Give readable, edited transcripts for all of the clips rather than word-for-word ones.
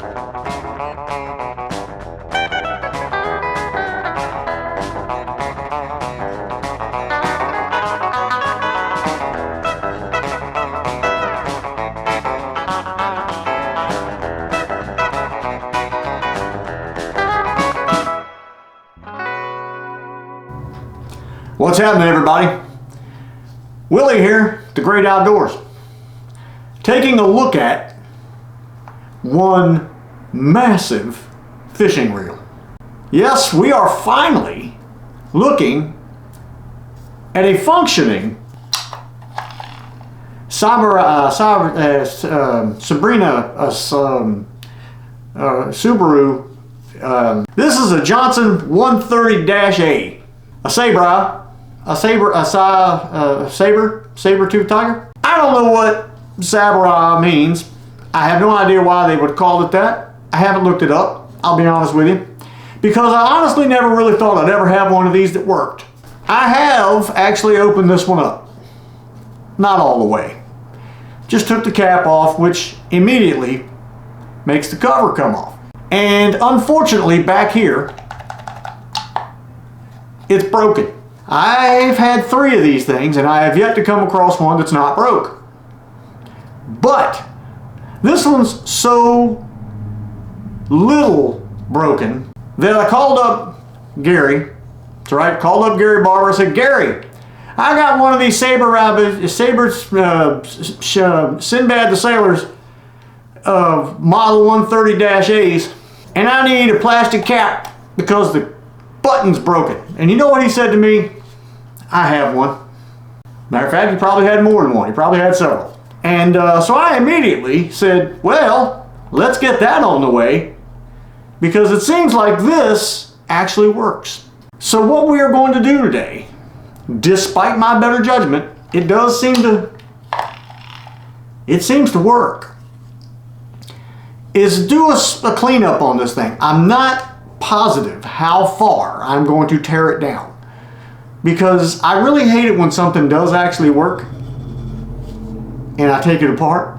What's happening, everybody? Willie here, The Great Outdoors. Taking a look at one massive fishing reel. Yes, we are finally looking at a functioning Subaru. This is a Johnson 130-A, a Sabra. A saber-tooth tiger? I don't know what Sabra means. I have no idea why they would call it that. I haven't looked it up, I'll be honest with you, because I honestly never really thought I'd ever have one of these that worked. I have actually opened this one up. Not all the way. Just took the cap off, which immediately makes the cover come off. And unfortunately, back here, it's broken. I've had 3 of these things and I have yet to come across one that's not broke. But this one's so little broken that I called up Gary. That's right, called up Gary Barber. I said, Gary, I got one of these Sinbad the Sailor's model 130-A's, and I need a plastic cap because the button's broken. And you know what he said to me? I have one. Matter of fact, he probably had more than one. He probably had several. And so I immediately said, well, let's get that on the way, because it seems like this actually works. So what we are going to do today, despite my better judgment, it seems to work, is do a cleanup on this thing. I'm not positive how far I'm going to tear it down, because I really hate it when something does actually work and I take it apart,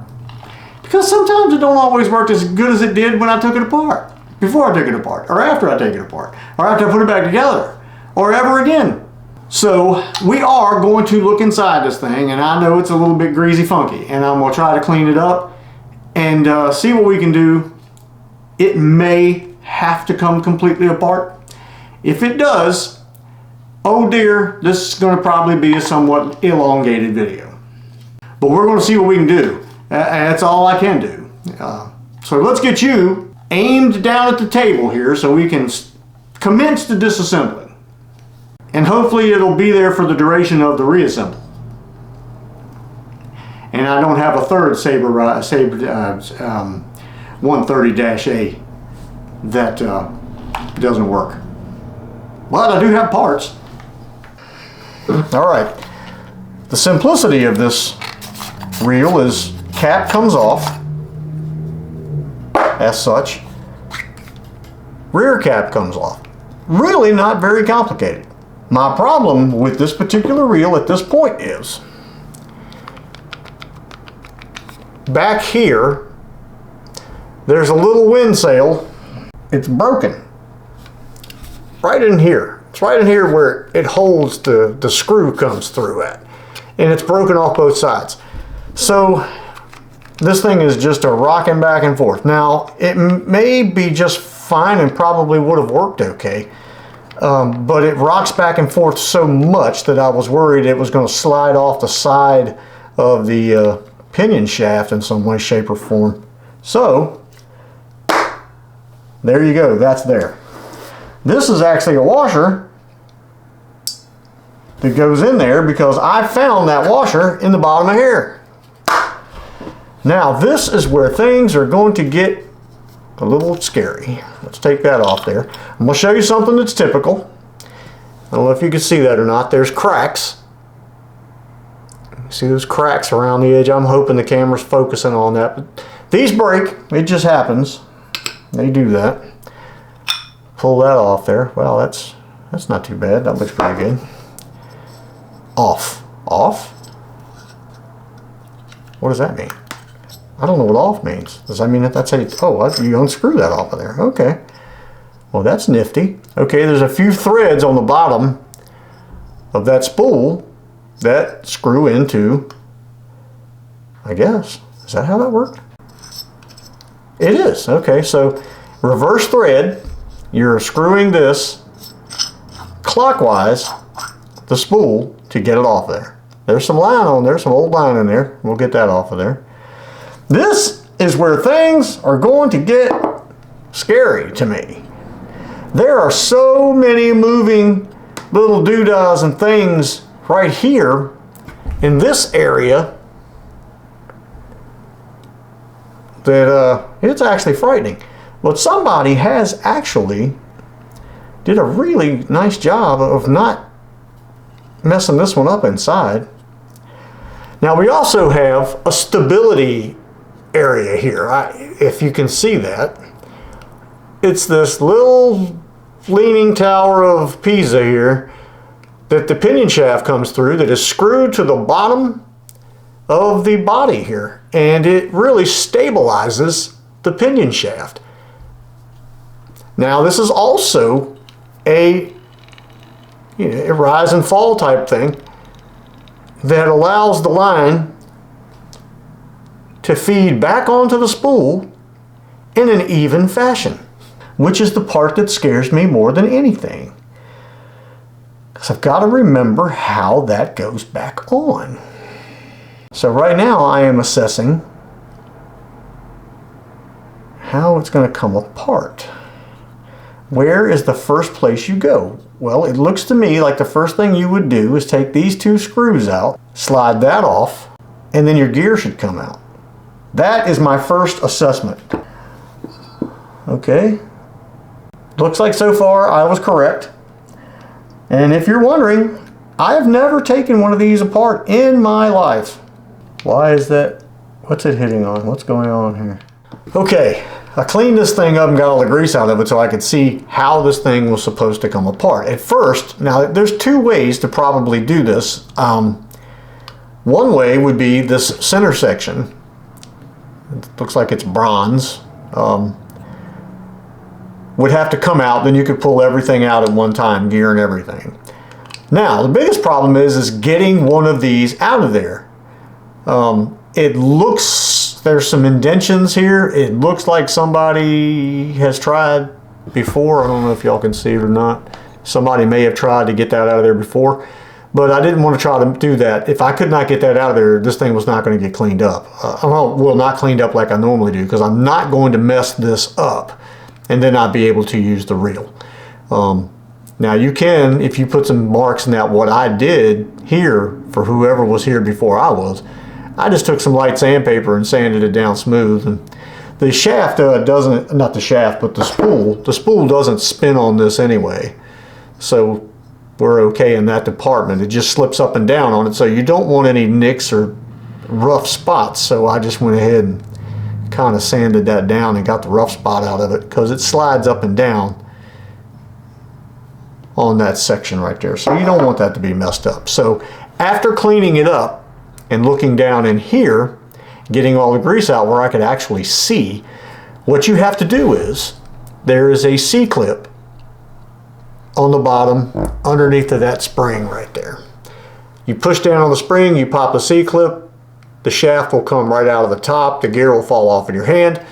because sometimes it don't always work as good as it did when I took it apart, before I took it apart, or after I take it apart, or after I put it back together, or ever again. So we are going to look inside this thing, and I know it's a little bit greasy funky, and I'm going to try to clean it up and see what we can do. It may have to come completely apart. If it does, oh dear, this is going to probably be a somewhat elongated video. But we're going to see what we can do. That's all I can do. So let's get you aimed down at the table here so we can commence the disassembly. And hopefully it'll be there for the duration of the reassemble. And I don't have a third Saber 130-A that doesn't work. But I do have parts. All right. The simplicity of this reel is cap comes off as such. Rear cap comes off. Really not very complicated. My problem with this particular reel at this point is back here there's a little wind sail. It's broken right in here. It's right in here where it holds the screw comes through at, and it's broken off both sides. So this thing is just a rocking back and forth. Now it may be just fine and probably would have worked okay, but it rocks back and forth so much that I was worried it was going to slide off the side of the pinion shaft in some way, shape, or form. So there you go, that's there. This is actually a washer that goes in there because I found that washer in the bottom of here. Now this is where things are going to get a little scary. Let's take that off there. I'm going to show you something that's typical. I don't know if you can see that or not. There's cracks. See those cracks around the edge? I'm hoping the camera's focusing on that. But these break. It just happens. They do that. Pull that off there. Well, that's not too bad. That looks pretty good. Off. Off? What does that mean? I don't know what off means. Does that mean that that's how you, oh, you unscrew that off of there. Okay. Well, that's nifty. Okay, there's a few threads on the bottom of that spool that screw into, I guess. Is that how that worked? It is. Okay, so reverse thread. You're screwing this clockwise, the spool, to get it off there. There's some line on there, some old line in there. We'll get that off of there. This is where things are going to get scary to me. There are so many moving little doodahs and things right here in this area that it's actually frightening. But somebody has actually did a really nice job of not messing this one up inside. Now we also have a stability area here. If you can see that, it's this little leaning tower of Pisa here that the pinion shaft comes through, that is screwed to the bottom of the body here, and it really stabilizes the pinion shaft. Now this is also a rise and fall type thing that allows the line to feed back onto the spool in an even fashion, which is the part that scares me more than anything, because I've got to remember how that goes back on. So right now I am assessing how it's going to come apart. Where is the first place you go? Well, it looks to me like the first thing you would do is take these two screws out, slide that off, and then your gear should come out. That is my first assessment. Okay. Looks like so far I was correct. And if you're wondering, I have never taken one of these apart in my life. Why is that? What's it hitting on? What's going on here? Okay, I cleaned this thing up and got all the grease out of it so I could see how this thing was supposed to come apart. At first, now there's two ways to probably do this. One way would be this center section. It looks like it's bronze. Would have to come out, then you could pull everything out at one time, gear and everything. Now, the biggest problem is getting one of these out of there. It looks, there's some indentions here. It looks like somebody has tried before. I don't know if y'all can see it or not. Somebody may have tried to get that out of there before, but I didn't want to try to do that. If I could not get that out of there, this thing was not going to get cleaned up. Well, not cleaned up like I normally do, because I'm not going to mess this up and then I'd be able to use the reel. Now you can, if you put some marks in that, what I did here for whoever was here before I just took some light sandpaper and sanded it down smooth. And the shaft doesn't, not the shaft, but the spool doesn't spin on this anyway. So we're okay in that department. It just slips up and down on it, so you don't want any nicks or rough spots. So I just went ahead and kind of sanded that down and got the rough spot out of it, because it slides up and down on that section right there. So you don't want that to be messed up. So after cleaning it up and looking down in here, getting all the grease out where I could actually see, what you have to do is, there is a C-clip on the bottom underneath of that spring right there. You push down on the spring, you pop the C-clip, the shaft will come right out of the top, the gear will fall off in your hand,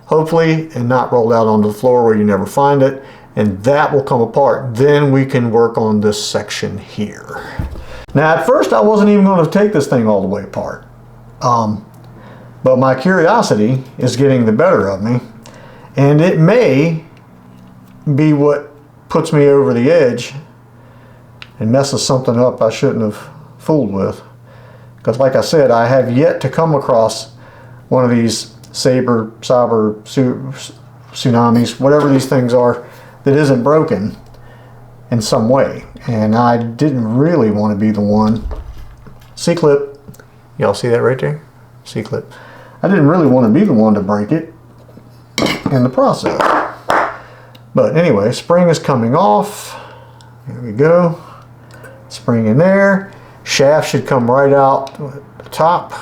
hopefully, and not roll out onto the floor where you never find it, and that will come apart. Then we can work on this section here. Now at first I wasn't even going to take this thing all the way apart, but my curiosity is getting the better of me, and it may be what puts me over the edge and messes something up I shouldn't have fooled with. Because like I said, I have yet to come across one of these Sabra, tsunamis, whatever these things are, that isn't broken in some way. And I didn't really want to be the one. C-clip, y'all see that right there? C-clip. I didn't really want to be the one to break it in the process. But anyway, spring is coming off. There we go. Spring in there. Shaft should come right out the top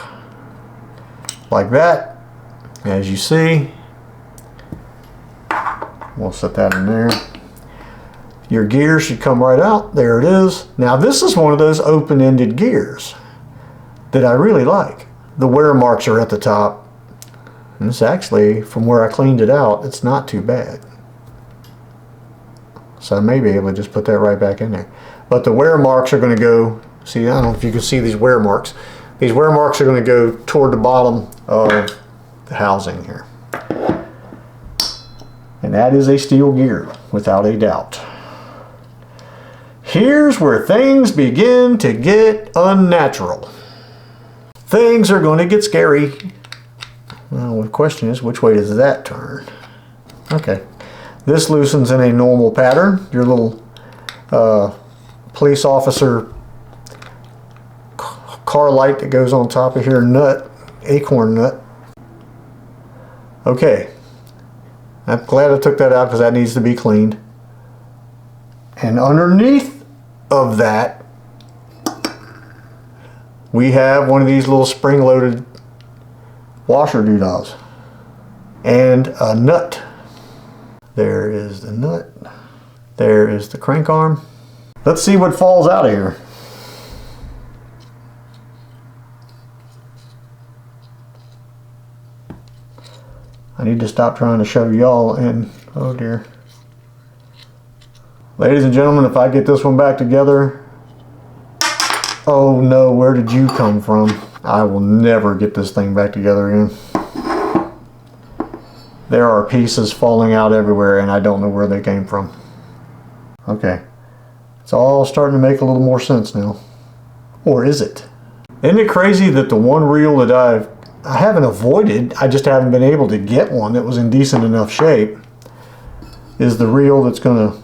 like that. As you see, we'll set that in there. Your gear should come right out. There it is. Now this is one of those open-ended gears that I really like. The wear marks are at the top. And it's actually, from where I cleaned it out, it's not too bad. So I may be able to just put that right back in there. But the wear marks are going to go, see, I don't know if you can see these wear marks. These wear marks are going to go toward the bottom of the housing here. And that is a steel gear, without a doubt. Here's where things begin to get unnatural. Things are going to get scary. Well, the question is, which way does that turn? Okay. This loosens in a normal pattern. Your little police officer car light that goes on top of here, nut, acorn nut. Okay. I'm glad I took that out because that needs to be cleaned. And underneath of that, we have one of these little spring-loaded washer doodads and a nut. There is the nut. There is the crank arm. Let's see what falls out of here. I need to stop trying to show y'all, and oh dear. Ladies and gentlemen, if I get this one back together, oh no, where did you come from? I will never get this thing back together again. There are pieces falling out everywhere and I don't know where they came from. Okay, it's all starting to make a little more sense now. Or is it? Isn't it crazy that the one reel that I haven't avoided, I just haven't been able to get one that was in decent enough shape, is the reel that's going to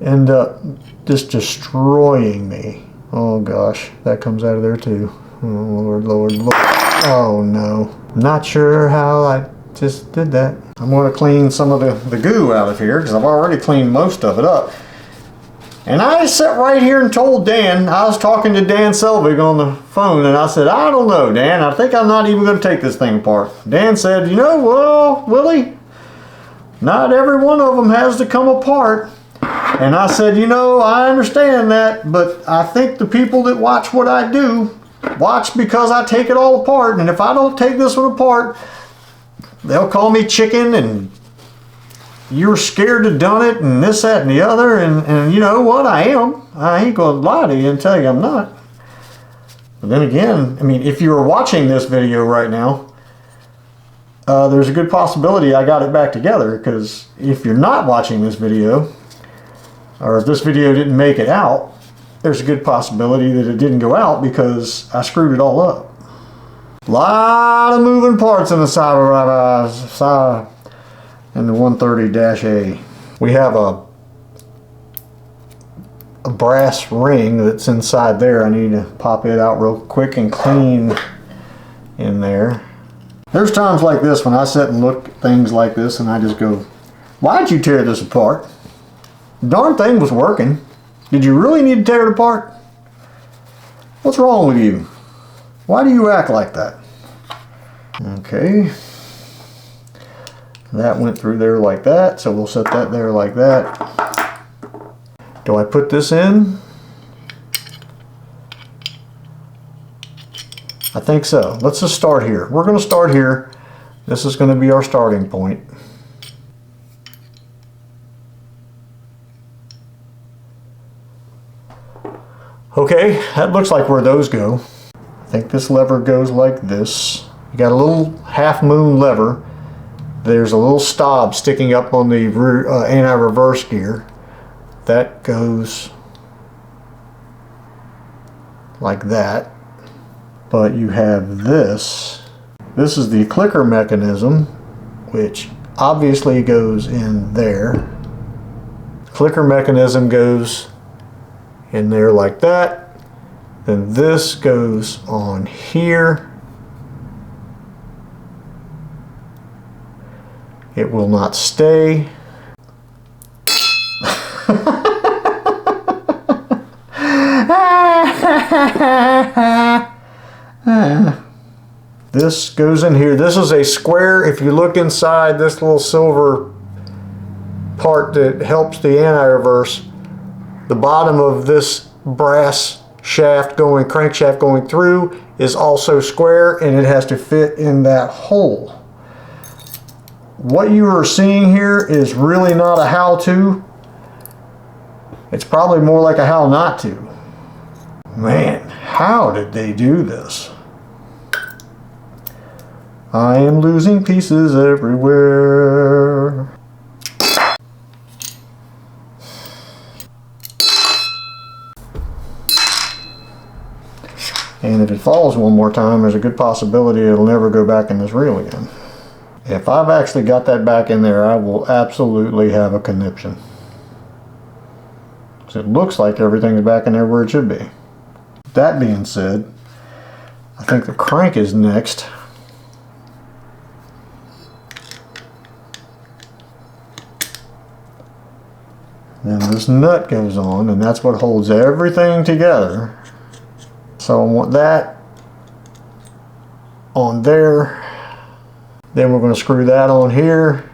end up just destroying me. Oh gosh, that comes out of there too. Oh Lord, Lord, Lord. Oh no. Not sure how I just did that. I'm going to clean some of the goo out of here because I've already cleaned most of it up. And I sat right here and told Dan, I was talking to Dan Selvig on the phone, and I said, I don't know, Dan, I think I'm not even going to take this thing apart. Dan said, you know, well, Willie, not every one of them has to come apart. And I said, you know, I understand that, but I think the people that watch what I do, watch because I take it all apart. And if I don't take this one apart, they'll call me chicken and you're scared to done it and this, that, and the other. And you know what? I am. I ain't going to lie to you and tell you I'm not. But then again, I mean, if you were watching this video right now, there's a good possibility I got it back together, because if you're not watching this video, or if this video didn't make it out, there's a good possibility that it didn't go out because I screwed it all up. A lot of moving parts in the Sabra and the 130-A. We have a brass ring that's inside there. I need to pop it out real quick and clean in there. There's times like this when I sit and look at things like this and I just go, why'd you tear this apart? The darn thing was working. Did you really need to tear it apart? What's wrong with you? Why do you act like that? Okay. That went through there like that, so we'll set that there like that. Do I put this in? I think so. Let's just start here. We're going to start here. This is going to be our starting point. Okay, that looks like where those go. I think this lever goes like this. You got a little half moon lever. There's a little stop sticking up on the anti-reverse gear. That goes like that. But you have this. This is the clicker mechanism, which obviously goes in there. The clicker mechanism goes in there like that. Then this goes on here. It will not stay. This goes in here. This is a square. If you look inside this little silver part that helps the anti-reverse, the bottom of this brass shaft crankshaft going through is also square, and it has to fit in that hole. What you are seeing here is really not a how-to. It's probably more like a how not to. Man, how did they do this? I am losing pieces everywhere. And if it falls one more time, there's a good possibility it'll never go back in this reel again. If I've actually got that back in there, I will absolutely have a conniption. So it looks like everything's back in there where it should be. That being said, I think the crank is next. Then this nut goes on, and that's what holds everything together. So I want that on there. Then we're going to screw that on here.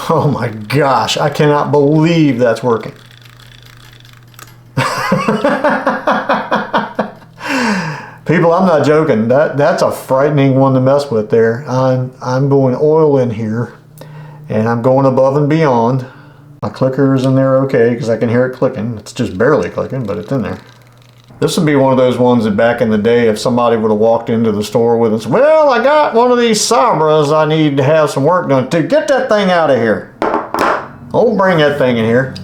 Oh my gosh, I cannot believe that's working. People, I'm not joking. That's a frightening one to mess with there. I'm going oil in here, and I'm going above and beyond. My clicker is in there okay because I can hear it clicking. It's just barely clicking, but it's in there. This would be one of those ones that back in the day, if somebody would have walked into the store with us, well, I got one of these Sabras I need to have some work done to. Get that thing out of here. Oh, bring that thing in here.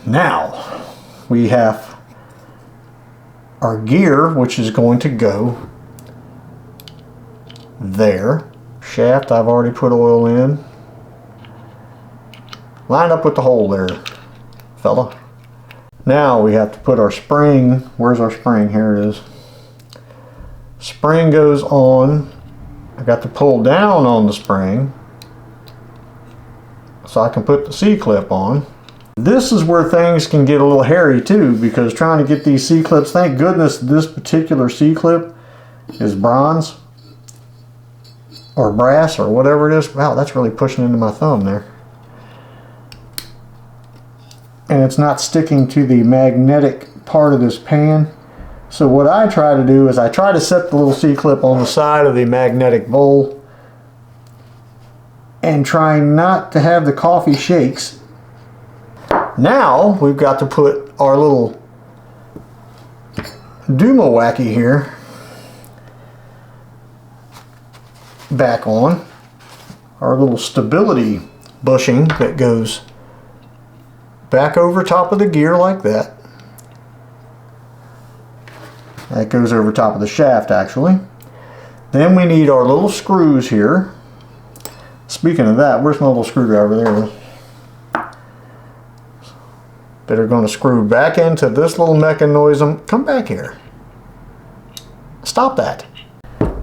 Now, we have our gear, which is going to go there. Shaft, I've already put oil in. Line up with the hole there, fella. Now we have to put our spring. Where's our spring? Here it is. Spring goes on. I got to pull down on the spring so I can put the C-clip on. This is where things can get a little hairy too, because trying to get these C-clips, thank goodness this particular C-clip is bronze or brass or whatever it is. Wow, that's really pushing into my thumb there. And it's not sticking to the magnetic part of this pan. So what I try to do is I try to set the little C-clip on the side of the magnetic bowl and try not to have the coffee shakes. Now we've got to put our little Duma Wacky here back on. Our little stability bushing that goes back over top of the gear like that. That goes over top of the shaft actually. Then we need our little screws here. Speaking of that, where's my little screwdriver? There it is. That are going to screw back into this little mechanism. Come back here. Stop that.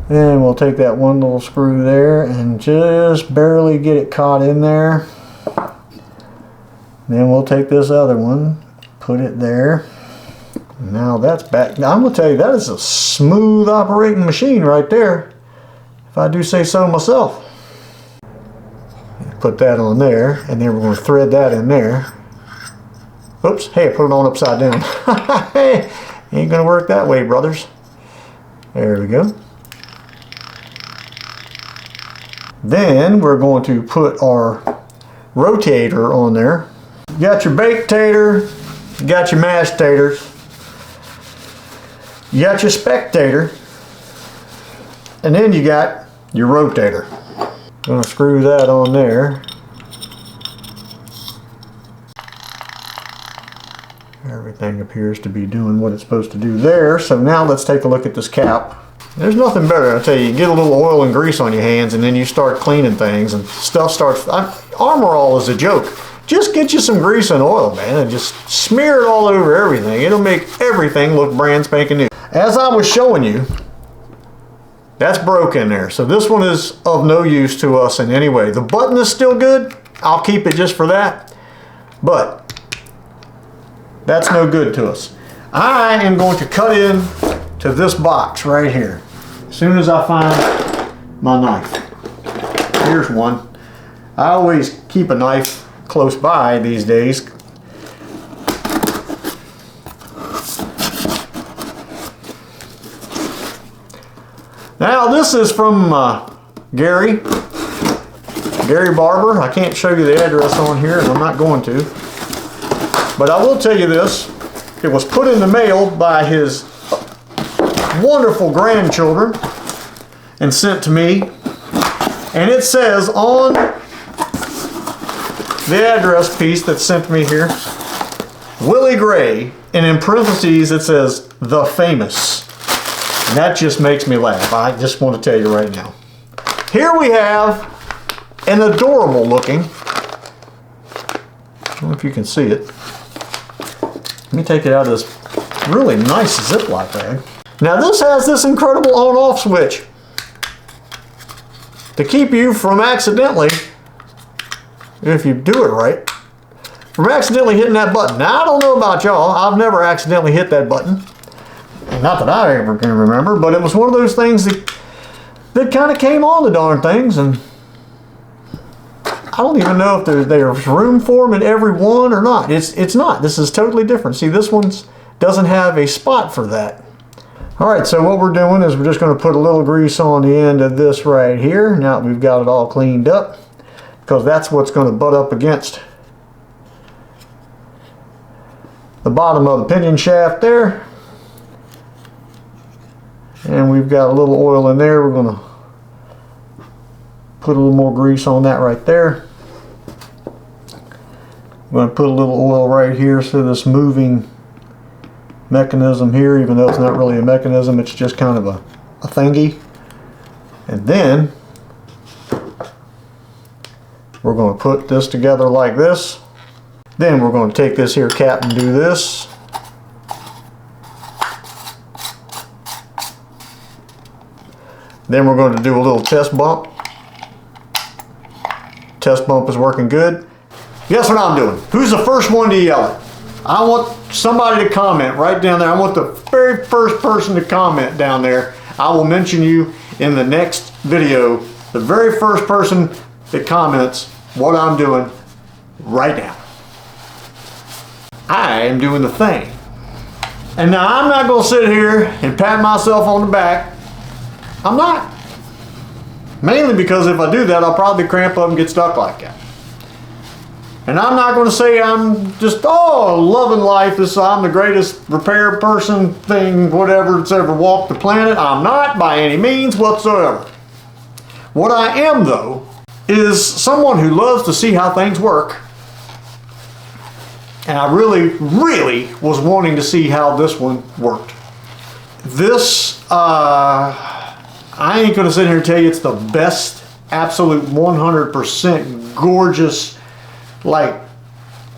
Then we'll take that one little screw there and just barely get it caught in there. Then we'll take this other one, put it there. Now that's back. Now I'm going to tell you, that is a smooth operating machine right there, if I do say so myself. Put that on there, and then we're going to thread that in there. Oops, hey, I put it on upside down. Hey, ain't going to work that way, brothers. There we go. Then we're going to put our rotator on there. You got your baked tater, you got your mashed taters, you got your spectator, and then you got your rotator. Gonna screw that on there. Everything appears to be doing what it's supposed to do there. So now let's take a look at this cap. There's nothing better, I tell you. You get a little oil and grease on your hands and then you start cleaning things and stuff starts... Armor All is a joke. Just get you some grease and oil, man, and just smear it all over everything. It'll make everything look brand spanking new. As I was showing you, that's broke in there. So this one is of no use to us in any way. The button is still good. I'll keep it just for that. But that's no good to us. I am going to cut in to this box right here. as soon as I find my knife. Here's one. I always keep a knife close by these days. Now this is from Gary Barber. I can't show you the address on here, and I'm not going to. But I will tell you this. It was put in the mail by his wonderful grandchildren and sent to me. And it says on the address piece that's sent to me here, Willie Gray, and in parentheses it says, the famous. And that just makes me laugh. I just want to tell you right now. Here we have an adorable looking, I don't know if you can see it. Let me take it out of this really nice Ziploc bag. Now this has this incredible on-off switch to keep you from accidentally, if you do it right, from accidentally hitting that button. Now I don't know about y'all, I've never accidentally hit that button. Not that I ever can remember, but it was one of those things that kind of came on the darn things, and I don't even know if there's room for them in every one or not. It's not. This is totally different. See, this one doesn't have a spot for that. All right, so what we're doing is we're just going to put a little grease on the end of this right here. Now that we've got it all cleaned up, because that's what's going to butt up against the bottom of the pinion shaft there. And we've got a little oil in there. We're going to put a little more grease on that right there. I'm going to put a little oil right here so this moving mechanism here, even though it's not really a mechanism, it's just kind of a thingy. And then we're going to put this together like this. Then we're going to take this here cap and do this. Then we're going to do a little test bump. Test bump is working good. Guess what I'm doing? Who's the first one to yell it? I want somebody to comment right down there. I want the very first person to comment down there. I will mention you in the next video. The very first person that comments what I'm doing right now. I am doing the thing. And now I'm not going to sit here and pat myself on the back. I'm not. Mainly because if I do that, I'll probably cramp up and get stuck like that. And I'm not going to say I'm just, loving life. I'm the greatest repair person thing, whatever, that's ever walked the planet. I'm not by any means whatsoever. What I am, though, is someone who loves to see how things work. And I really, really was wanting to see how this one worked. This, I ain't gonna sit here and tell you it's the best, absolute 100% gorgeous, like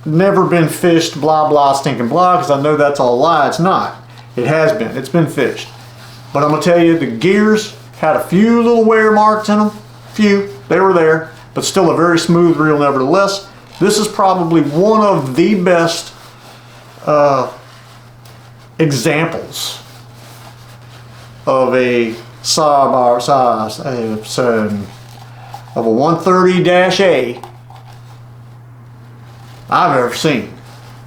never been fished, blah blah stinking blah, because I know that's all a lie. It's not. It has been. It's been fished. But I'm gonna tell you, the gears had a few little wear marks in them. Few. They were there, but still a very smooth reel nevertheless. This is probably one of the best examples of a Sabra size of a 130-A I've ever seen,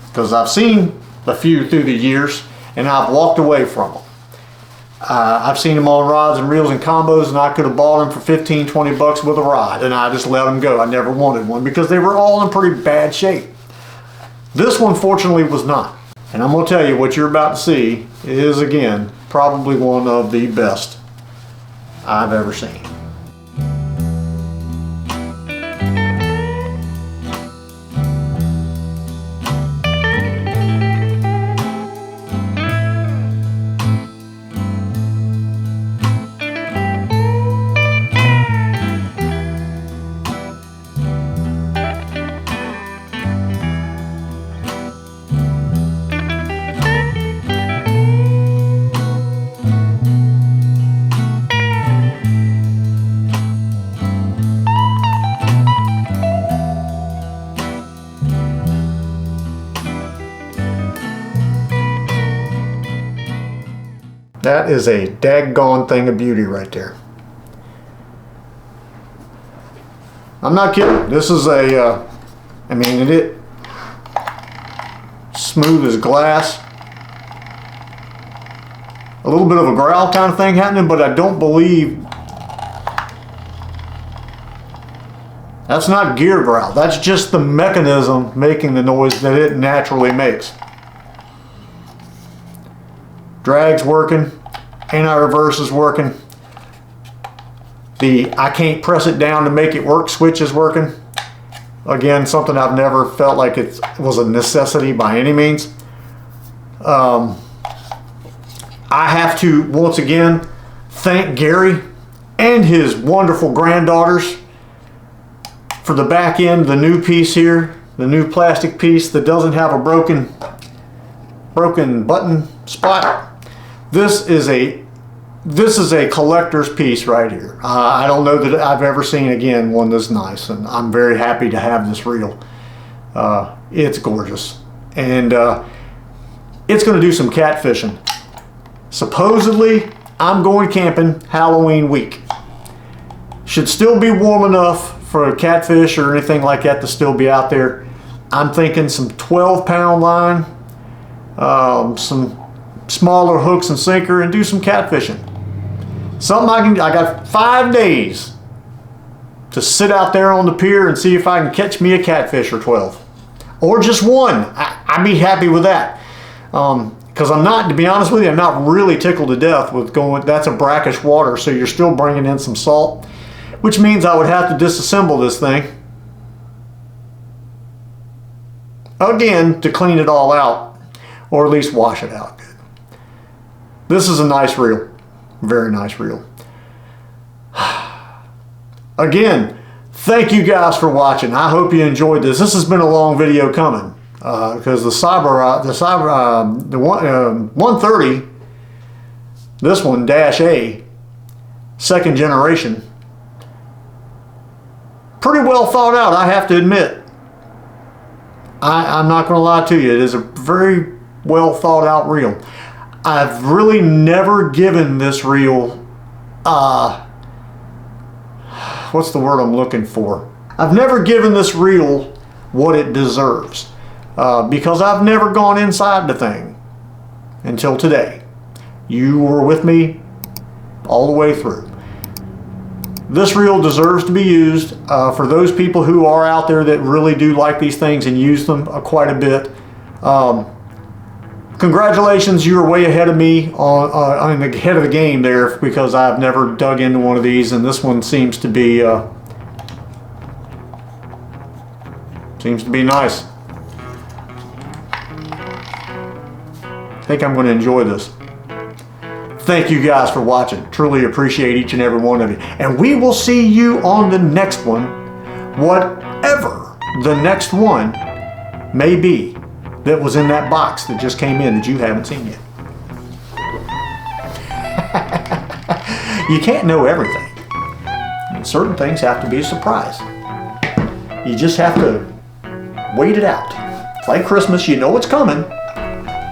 because I've seen a few through the years and I've walked away from them. I've seen them on rods and reels and combos, and I could have bought them for 15, 20 bucks with a rod, and I just let them go. I never wanted one because they were all in pretty bad shape. This one fortunately was not. And I'm going to tell you, what you're about to see is, again, probably one of the best I've ever seen. That is a daggone thing of beauty right there. I'm not kidding. This is a, I mean, it smooth as glass. A little bit of a growl kind of thing happening, but I don't believe that's not gear growl. That's just the mechanism making the noise that it naturally makes. Drag's working, anti-reverse is working. The I can't press it down to make it work switch is working. Again, something I've never felt like it was a necessity by any means. I have to once again thank Gary and his wonderful granddaughters for the back end, the new piece here, the new plastic piece that doesn't have a broken button spot. This is a collector's piece right here. I don't know that I've ever seen again one this nice, and I'm very happy to have this reel. It's gorgeous, and it's going to do some catfishing. Supposedly, I'm going camping Halloween week. Should still be warm enough for a catfish or anything like that to still be out there. I'm thinking some 12-pound line, some smaller hooks and sinker, and do some catfishing. Something I got 5 days to sit out there on the pier and see if I can catch me a catfish or 12. Or just one. I'd be happy with that. Because I'm not, to be honest with you, I'm not really tickled to death with going, that's a brackish water, so you're still bringing in some salt, which means I would have to disassemble this thing again to clean it all out, or at least wash it out good. This is a nice reel, very nice reel. Again, thank you guys for watching. I hope you enjoyed this. This has been a long video coming. Because the 130, this one -A, second generation, pretty well thought out, I have to admit. I'm not going to lie to you, it is a very well thought out reel. I've really never given this reel, what's the word I'm looking for? I've never given this reel what it deserves. Because I've never gone inside the thing until today. You were with me all the way through. This reel deserves to be used for those people who are out there that really do like these things and use them quite a bit. Congratulations, you were way ahead of me on the head of the game there, because I've never dug into one of these, and this one seems to be nice. I think I'm going to enjoy this. Thank you guys for watching. Truly appreciate each and every one of you. And we will see you on the next one, whatever the next one may be that was in that box that just came in that you haven't seen yet. You can't know everything. And certain things have to be a surprise. You just have to wait it out. It's like Christmas, you know it's coming.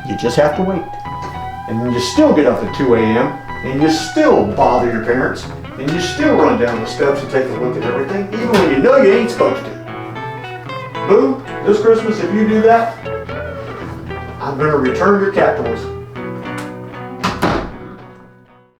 You just have to wait. And then you still get up at 2 a.m. and you still bother your parents and you still run down the steps and take a look at everything, even when you know you ain't supposed to. Boo, this Christmas, if you do that, I'm going to return your cat toys.